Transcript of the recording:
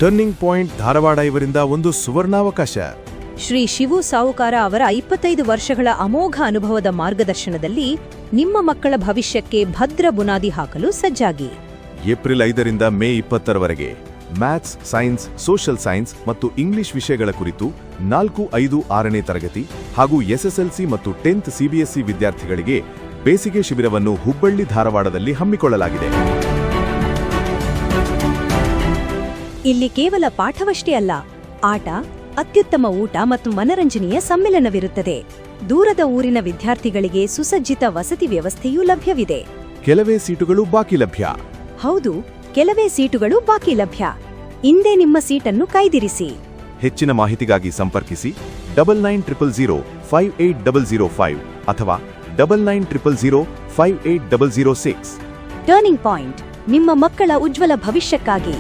Turning point Dharwad ಇವರಿಂದ ಒಂದು ಸುವರ್ಣಾವಕಾಶ. ಶ್ರೀ ಶಿವು ಸಾವುಕಾರ ಅವರ 25 ವರ್ಷಗಳ ಅಮೋಘ ಅನುಭವದ ಮಾರ್ಗದರ್ಶನದಲ್ಲಿ ನಿಮ್ಮ ಮಕ್ಕಳ ಭವಿಷ್ಯಕ್ಕೆ ಭದ್ರ ಬುನಾದಿ ಹಾಕಲು ಸಜ್ಜಾಗಿ. ಏಪ್ರಿಲ್ 5ರಿಂದ ಮೇ 20ರವರೆಗೆ ಮ್ಯಾಥ್ಸ್, ಸೈನ್ಸ್, ಸೋಷಿಯಲ್ ಸೈನ್ಸ್ ಮತ್ತು ಇಂಗ್ಲಿಷ್ ವಿಷಯಗಳ ಕುರಿತು 4, 5, 6ನೇ ತರಗತಿ ಹಾಗೂ ಎಸ್ಎಸ್ಎಲ್ಸಿ ಮತ್ತು 10th ಸಿಬಿಎಸ್ಇ ವಿದ್ಯಾರ್ಥಿಗಳಿಗೆ ಬೇಸಿಗೆ ಶಿಬಿರವನ್ನು ಹುಬ್ಬಳ್ಳಿ, ಧಾರವಾಡದಲ್ಲಿ ಹಮ್ಮಿಕೊಳ್ಳಲಾಗಿದೆ. ಇಲ್ಲಿ ಕೇವಲ ಪಾಠವಷ್ಟೇ ಅಲ್ಲ, ಆಟ, ಅತ್ಯುತ್ತಮ ಊಟ ಮತ್ತು ಮನರಂಜನೆಯ ಸಮ್ಮಿಲನವಿರುತ್ತದೆ. ದೂರದ ಊರಿನ ವಿದ್ಯಾರ್ಥಿಗಳಿಗೆ ಸುಸಜ್ಜಿತ ವಸತಿ ವ್ಯವಸ್ಥೆಯೂ ಲಭ್ಯವಿದೆ. ಕೆಲವೇ ಸೀಟುಗಳು ಬಾಕಿ ಲಭ್ಯ. ಹೌದು, ಕೆಲವೇ ಸೀಟುಗಳು ಬಾಕಿ ಲಭ್ಯ. ಇಂದೇ ನಿಮ್ಮ ಸೀಟನ್ನು ಕಾಯ್ದಿರಿಸಿ. ಹೆಚ್ಚಿನ ಮಾಹಿತಿಗಾಗಿ ಸಂಪರ್ಕಿಸಿ 9900058005 ಅಥವಾ 9900058006. ಟರ್ನಿಂಗ್ ಪಾಯಿಂಟ್, ನಿಮ್ಮ ಮಕ್ಕಳ ಉಜ್ವಲ ಭವಿಷ್ಯಕ್ಕಾಗಿ.